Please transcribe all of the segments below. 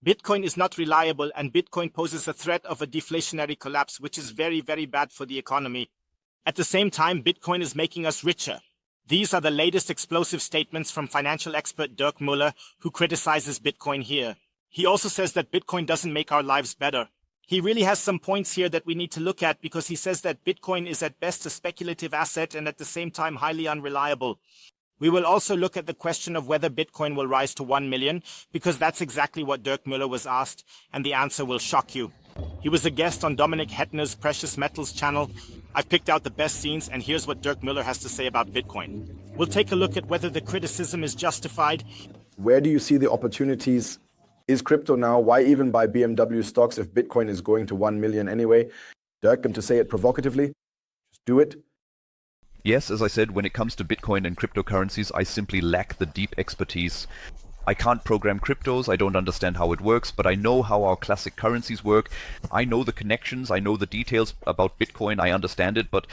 Bitcoin is not reliable, and Bitcoin poses a threat of a deflationary collapse, which is very, very bad for the economy. At the same time, Bitcoin is making us richer. These are the latest explosive statements from financial expert Dirk Müller, who criticizes Bitcoin here. He also says that Bitcoin doesn't make our lives better. He really has some points here that we need to look at, because he says that Bitcoin is at best a speculative asset and at the same time highly unreliable. We will also look at the question of whether Bitcoin will rise to 1 million, because that's exactly what Dirk Müller was asked, and the answer will shock you. He was a guest on Dominic Hettner's Precious Metals channel. I've picked out the best scenes, and here's what Dirk Müller has to say about Bitcoin. We'll take a look at whether the criticism is justified. Where do you see the opportunities? Is crypto now? Why even buy BMW stocks if Bitcoin is going to 1 million anyway? Dirk, and to say it provocatively, just do it. Yes, as I said, when it comes to Bitcoin and cryptocurrencies, I simply lack the deep expertise. I can't program cryptos, I don't understand how it works, but I know how our classic currencies work. I know the connections, I know the details about Bitcoin, I understand it, but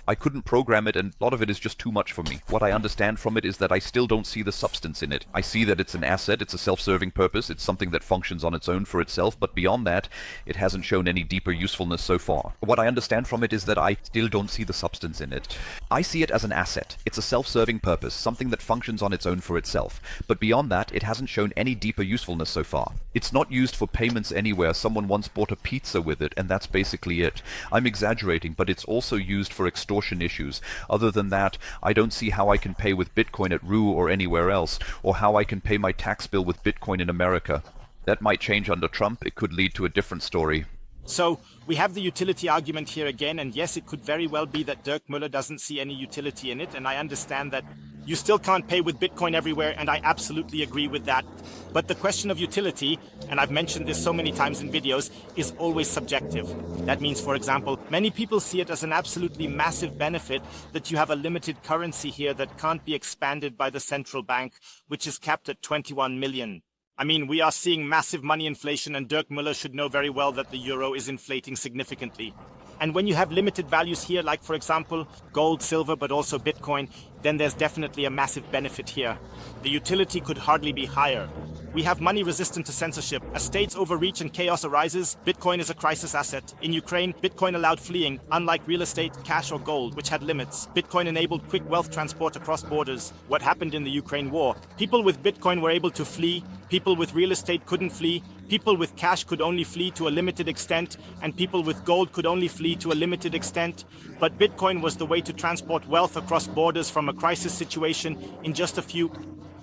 I couldn't program it, and a lot of it is just too much for me. What I understand from it is that I still don't see the substance in it. I see that it's an asset, it's a self-serving purpose, it's something that functions on its own for itself, but beyond that, it hasn't shown any deeper usefulness so far. What I understand from it is that I still don't see the substance in it. I see it as an asset. It's a self-serving purpose, something that functions on its own for itself. But beyond that, it hasn't shown any deeper usefulness so far. It's not used for payments anywhere. Someone once bought a pizza with it, and that's basically it. I'm exaggerating, but it's also used for extortion issues. Other than that, I don't see how I can pay with Bitcoin at Rue or anywhere else, or how I can pay my tax bill with Bitcoin in America. That might change under Trump. It could lead to a different story. So, we have the utility argument here again, and yes, it could very well be that Dirk Müller doesn't see any utility in it, and I understand that you still can't pay with Bitcoin everywhere, and I absolutely agree with that. But the question of utility, and I've mentioned this so many times in videos, is always subjective. That means, for example, many people see it as an absolutely massive benefit that you have a limited currency here that can't be expanded by the central bank, which is capped at 21 million. I mean, we are seeing massive money inflation, and Dirk Müller should know very well that the euro is inflating significantly. And when you have limited values here, like for example, gold, silver, but also Bitcoin, then there's definitely a massive benefit here. The utility could hardly be higher. We have money resistant to censorship. As states overreach and chaos arises, Bitcoin is a crisis asset. In Ukraine, Bitcoin allowed fleeing, unlike real estate, cash or gold, which had limits. Bitcoin enabled quick wealth transport across borders. What happened in the Ukraine war? People with Bitcoin were able to flee, people with real estate couldn't flee, people with cash could only flee to a limited extent, and people with gold could only flee to a limited extent. But Bitcoin was the way to transport wealth across borders from a crisis situation in just a few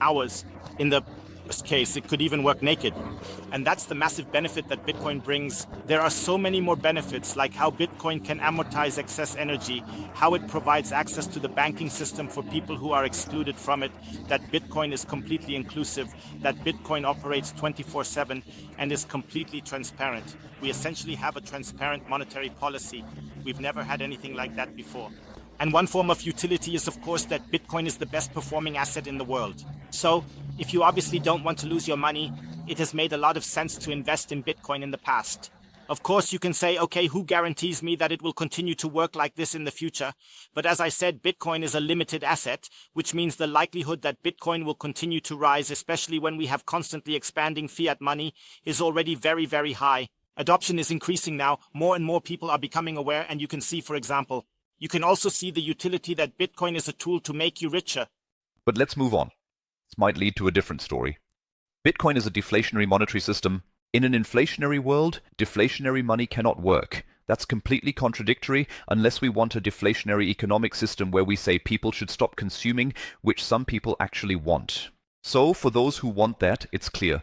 hours. In the worst case, it could even work naked. And that's the massive benefit that Bitcoin brings. There are so many more benefits, like how Bitcoin can amortize excess energy, how it provides access to the banking system for people who are excluded from it, that Bitcoin is completely inclusive, that Bitcoin operates 24/7 and is completely transparent. We essentially have a transparent monetary policy. We've never had anything like that before. And one form of utility is, of course, that Bitcoin is the best performing asset in the world. So, if you obviously don't want to lose your money, it has made a lot of sense to invest in Bitcoin in the past. Of course, you can say, okay, who guarantees me that it will continue to work like this in the future? But as I said, Bitcoin is a limited asset, which means the likelihood that Bitcoin will continue to rise, especially when we have constantly expanding fiat money, is already very, very high. Adoption is increasing now. More and more people are becoming aware, and you can see, for example, you can also see the utility that Bitcoin is a tool to make you richer. But let's move on. This might lead to a different story. Bitcoin is a deflationary monetary system. In an inflationary world, deflationary money cannot work. That's completely contradictory unless we want a deflationary economic system where we say people should stop consuming, which some people actually want. So, for those who want that, it's clear.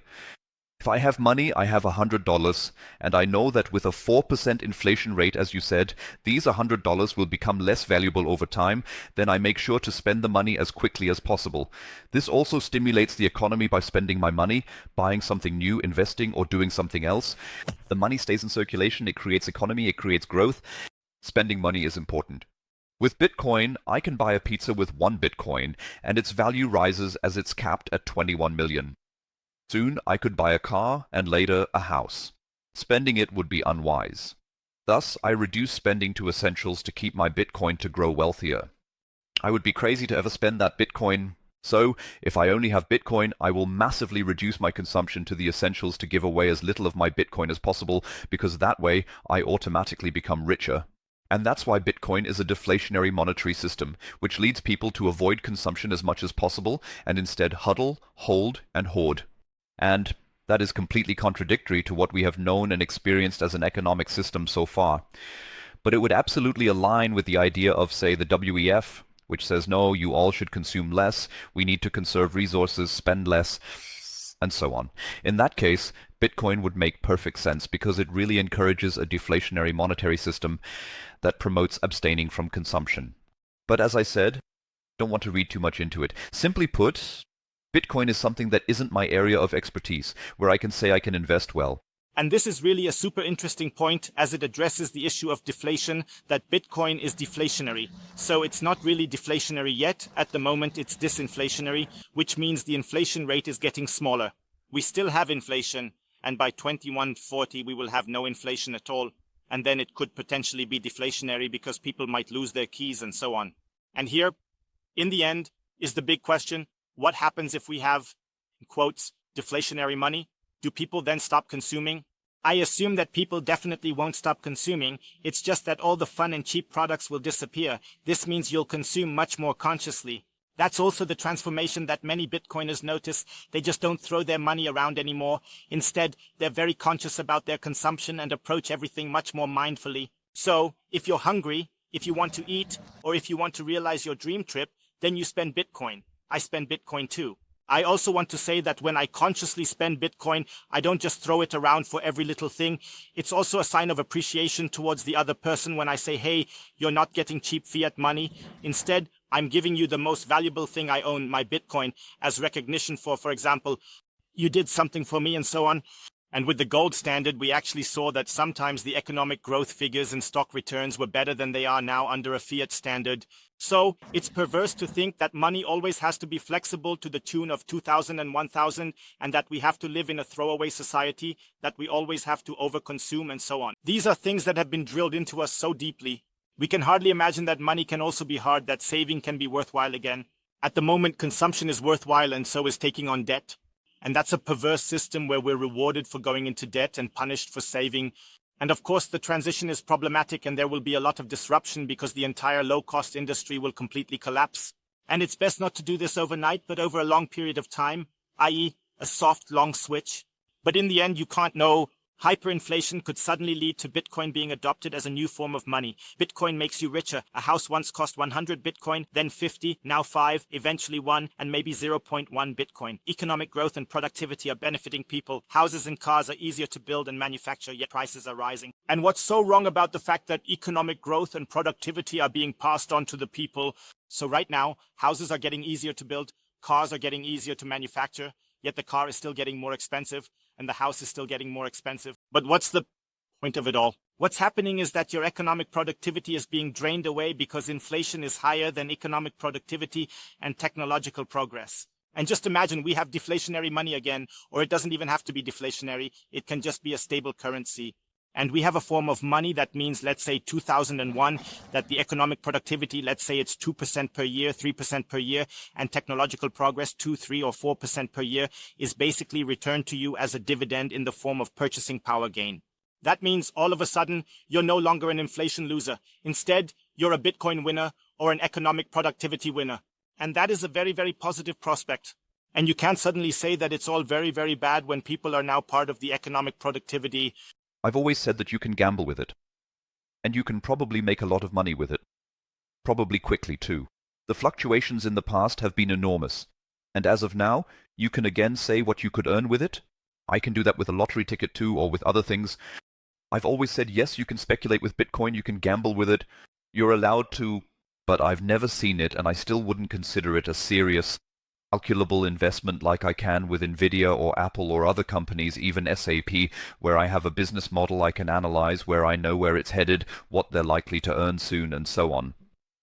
If I have money, I have $100, and I know that with a 4% inflation rate, as you said, these $100 will become less valuable over time, then I make sure to spend the money as quickly as possible. This also stimulates the economy by spending my money, buying something new, investing, or doing something else. The money stays in circulation, it creates economy, it creates growth. Spending money is important. With Bitcoin, I can buy a pizza with 1 Bitcoin, and its value rises as it's capped at 21 million. Soon I could buy a car and later a house. Spending it would be unwise. Thus, I reduce spending to essentials to keep my Bitcoin to grow wealthier. I would be crazy to ever spend that Bitcoin So, if I only have Bitcoin, I will massively reduce my consumption to the essentials to give away as little of my Bitcoin as possible, because that way I automatically become richer. And that's why Bitcoin is a deflationary monetary system, which leads people to avoid consumption as much as possible and instead huddle, hold, and hoard. And that is completely contradictory to what we have known and experienced as an economic system so far. But it would absolutely align with the idea of, say, the WEF, which says, no, you all should consume less, we need to conserve resources, spend less, and so on. In that case, Bitcoin would make perfect sense because it really encourages a deflationary monetary system that promotes abstaining from consumption. But as I said, don't want to read too much into it. Simply put, Bitcoin is something that isn't my area of expertise, where I can say I can invest well. And this is really a super interesting point as it addresses the issue of deflation, that Bitcoin is deflationary. So it's not really deflationary yet. At the moment, it's disinflationary, which means the inflation rate is getting smaller. We still have inflation, and by 2140 we will have no inflation at all. And then it could potentially be deflationary because people might lose their keys and so on. And here, in the end, is the big question: what happens if we have, in quotes, deflationary money? Do people then stop consuming? I assume that people definitely won't stop consuming. It's just that all the fun and cheap products will disappear. This means you'll consume much more consciously. That's also the transformation that many Bitcoiners notice. They just don't throw their money around anymore. Instead, they're very conscious about their consumption and approach everything much more mindfully. So, if you're hungry, if you want to eat, or if you want to realize your dream trip, then you spend Bitcoin. I spend Bitcoin too. I also want to say that when I consciously spend Bitcoin, I don't just throw it around for every little thing. It's also a sign of appreciation towards the other person when I say, hey, you're not getting cheap fiat money. Instead, I'm giving you the most valuable thing I own, my Bitcoin, as recognition for example, you did something for me and so on. And with the gold standard, we actually saw that sometimes the economic growth figures and stock returns were better than they are now under a fiat standard. So it's perverse to think that money always has to be flexible to the tune of 2,000 and 1,000, and that we have to live in a throwaway society, that we always have to overconsume and so on. These are things that have been drilled into us so deeply. We can hardly imagine that money can also be hard, that saving can be worthwhile again. At the moment, consumption is worthwhile and so is taking on debt. And that's a perverse system where we're rewarded for going into debt and punished for saving. And of course, the transition is problematic and there will be a lot of disruption because the entire low-cost industry will completely collapse. And it's best not to do this overnight, but over a long period of time, i.e. a soft, long switch. But in the end, you can't know. Hyperinflation could suddenly lead to Bitcoin being adopted as a new form of money. Bitcoin makes you richer. A house once cost 100 Bitcoin, then 50, now 5, eventually 1, and maybe 0.1 Bitcoin. Economic growth and productivity are benefiting people. Houses and cars are easier to build and manufacture, yet prices are rising. And what's so wrong about the fact that economic growth and productivity are being passed on to the people? So right now, houses are getting easier to build, cars are getting easier to manufacture, yet the car is still getting more expensive, and the house is still getting more expensive. But what's the point of it all? What's happening is that your economic productivity is being drained away because inflation is higher than economic productivity and technological progress. And just imagine we have deflationary money again, or it doesn't even have to be deflationary. It can just be a stable currency. And we have a form of money that means, let's say 2001, that the economic productivity, let's say it's 2% per year, 3% per year, and technological progress 2, 3, or 4% per year is basically returned to you as a dividend in the form of purchasing power gain. That means all of a sudden, you're no longer an inflation loser. Instead, you're a Bitcoin winner or an economic productivity winner. And that is a very, very positive prospect. And you can't suddenly say that it's all very, very bad when people are now part of the economic productivity. I've always said that you can gamble with it. And you can probably make a lot of money with it. Probably quickly too. The fluctuations in the past have been enormous. And as of now, you can again say what you could earn with it. I can do that with a lottery ticket too, or with other things. I've always said, yes, you can speculate with Bitcoin, you can gamble with it. You're allowed to, but I've never seen it, and I still wouldn't consider it a serious, calculable investment like I can with Nvidia or Apple or other companies, even SAP, where I have a business model I can analyze, where I know where it's headed, what they're likely to earn soon, and so on.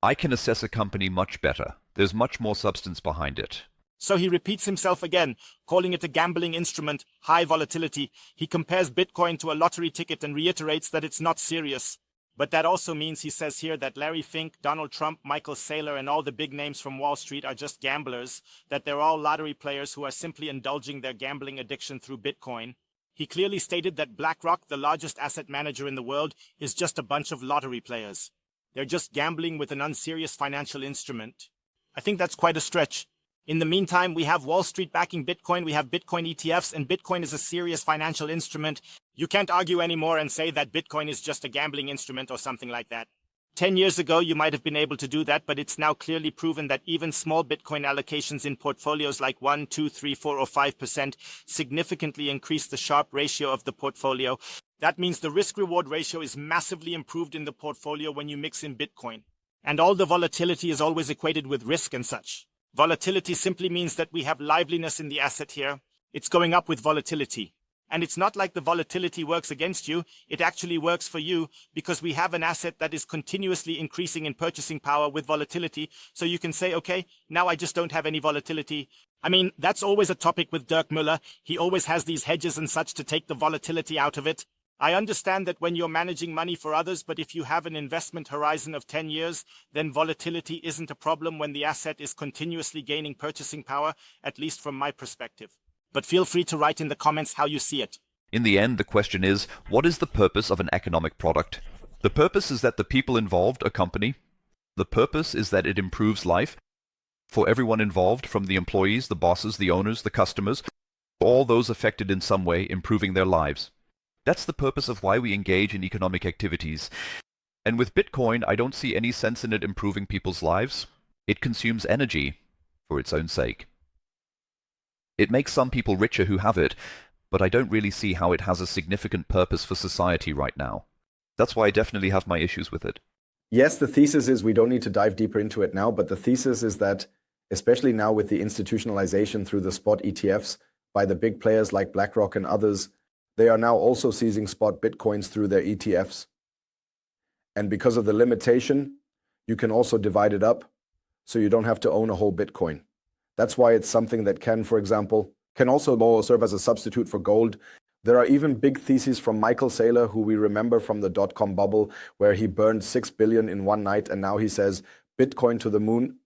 I can assess a company much better. There's much more substance behind it. So he repeats himself again, calling it a gambling instrument, high volatility. He compares Bitcoin to a lottery ticket and reiterates that it's not serious. But that also means, he says here, that Larry Fink, Donald Trump, Michael Saylor, and all the big names from Wall Street are just gamblers, that they're all lottery players who are simply indulging their gambling addiction through Bitcoin. He clearly stated that BlackRock, the largest asset manager in the world, is just a bunch of lottery players. They're just gambling with an unserious financial instrument. I think that's quite a stretch. In the meantime, we have Wall Street backing Bitcoin, we have Bitcoin ETFs, and Bitcoin is a serious financial instrument. You can't argue anymore and say that Bitcoin is just a gambling instrument or something like that. 10 years ago, you might have been able to do that, but it's now clearly proven that even small Bitcoin allocations in portfolios like 1, 2, 3, 4, or 5% significantly increase the Sharpe ratio of the portfolio. That means the risk-reward ratio is massively improved in the portfolio when you mix in Bitcoin. And all the volatility is always equated with risk and such. Volatility simply means that we have liveliness in the asset here. It's going up with volatility. And it's not like the volatility works against you, it actually works for you, because we have an asset that is continuously increasing in purchasing power with volatility, so you can say, okay, now I just don't have any volatility. I mean, that's always a topic with Dirk Müller. He always has these hedges and such to take the volatility out of it. I understand that when you're managing money for others, but if you have an investment horizon of 10 years, then volatility isn't a problem when the asset is continuously gaining purchasing power, at least from my perspective. But feel free to write in the comments how you see it. In the end, the question is, what is the purpose of an economic product? The purpose is that the people involved, a company. The purpose is that it improves life for everyone involved, from the employees, the bosses, the owners, the customers, all those affected in some way, improving their lives. That's the purpose of why we engage in economic activities. And with Bitcoin, I don't see any sense in it improving people's lives. It consumes energy for its own sake. It makes some people richer who have it, but I don't really see how it has a significant purpose for society right now. That's why I definitely have my issues with it. Yes, the thesis is, we don't need to dive deeper into it now, but the thesis is that, especially now with the institutionalization through the spot ETFs by the big players like BlackRock and others, they are now also seizing spot Bitcoins through their ETFs. And because of the limitation, you can also divide it up, so you don't have to own a whole Bitcoin. That's why it's something that can, for example, can also serve as a substitute for gold. There are even big theses from Michael Saylor, who we remember from the dot-com bubble, where he burned 6 billion in one night, and now he says, Bitcoin to the moon.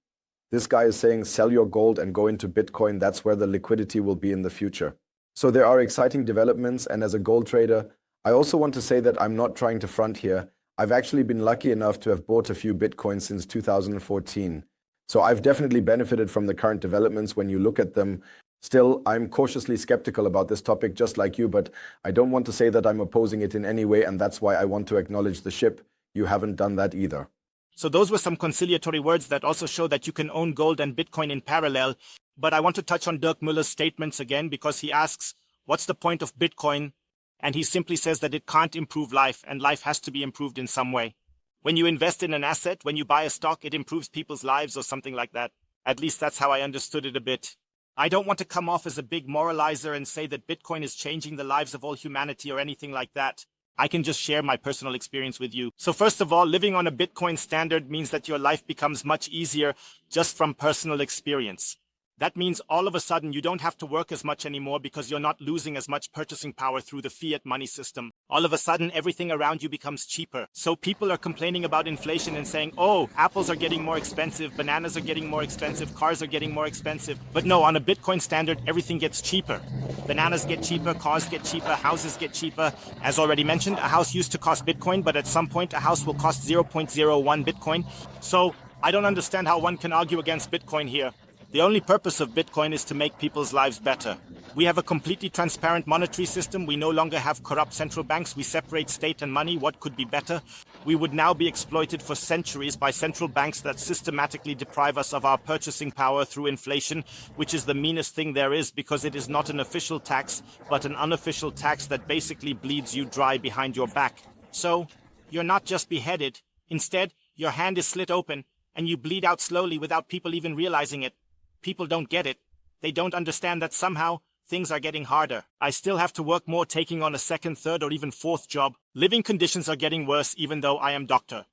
This guy is saying, sell your gold and go into Bitcoin. That's where the liquidity will be in the future. So there are exciting developments, and as a gold trader, I also want to say that I'm not trying to front here. I've actually been lucky enough to have bought a few Bitcoins since 2014. So I've definitely benefited from the current developments when you look at them. Still, I'm cautiously skeptical about this topic, just like you, but I don't want to say that I'm opposing it in any way, and that's why I want to acknowledge the ship. You haven't done that either. So those were some conciliatory words that also show that you can own gold and Bitcoin in parallel. But I want to touch on Dirk Müller's statements again, because he asks, what's the point of Bitcoin? And he simply says that it can't improve life, and life has to be improved in some way. When you invest in an asset, when you buy a stock, it improves people's lives or something like that. At least that's how I understood it a bit. I don't want to come off as a big moralizer and say that Bitcoin is changing the lives of all humanity or anything like that. I can just share my personal experience with you. So first of all, living on a Bitcoin standard means that your life becomes much easier just from personal experience. That means all of a sudden you don't have to work as much anymore because you're not losing as much purchasing power through the fiat money system. All of a sudden everything around you becomes cheaper. So people are complaining about inflation and saying, oh, apples are getting more expensive, bananas are getting more expensive, cars are getting more expensive. But no, on a Bitcoin standard, everything gets cheaper. Bananas get cheaper, cars get cheaper, houses get cheaper. As already mentioned, a house used to cost Bitcoin, but at some point a house will cost 0.01 Bitcoin. So I don't understand how one can argue against Bitcoin here. The only purpose of Bitcoin is to make people's lives better. We have a completely transparent monetary system. We no longer have corrupt central banks. We separate state and money. What could be better? We would now be exploited for centuries by central banks that systematically deprive us of our purchasing power through inflation, which is the meanest thing there is, because it is not an official tax, but an unofficial tax that basically bleeds you dry behind your back. So, you're not just beheaded. Instead, your hand is slit open, and you bleed out slowly without people even realizing it. People don't get it. They don't understand that somehow things are getting harder. I still have to work more, taking on a second, third, or even fourth job. Living conditions are getting worse, even though I am doctor.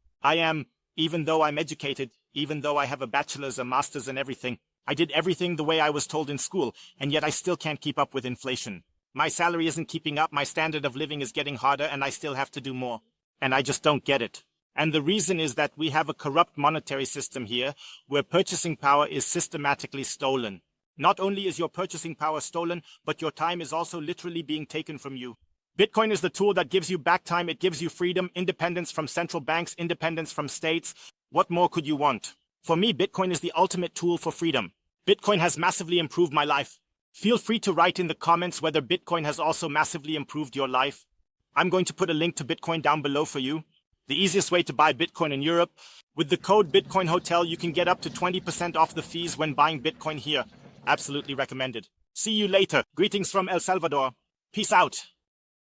Even though I'm educated, even though I have a bachelor's, a master's, and everything. I did everything the way I was told in school, and yet I still can't keep up with inflation. My salary isn't keeping up, my standard of living is getting harder, and I still have to do more. And I just don't get it. And the reason is that we have a corrupt monetary system here where purchasing power is systematically stolen. Not only is your purchasing power stolen, but your time is also literally being taken from you. Bitcoin is the tool that gives you back time. It gives you freedom, independence from central banks, independence from states. What more could you want? For me, Bitcoin is the ultimate tool for freedom. Bitcoin has massively improved my life. Feel free to write in the comments whether Bitcoin has also massively improved your life. I'm going to put a link to Bitcoin down below for you. The easiest way to buy Bitcoin in Europe. With the code Bitcoin Hotel, you can get up to 20% off the fees when buying Bitcoin here. Absolutely recommended. See you later. Greetings from El Salvador. Peace out.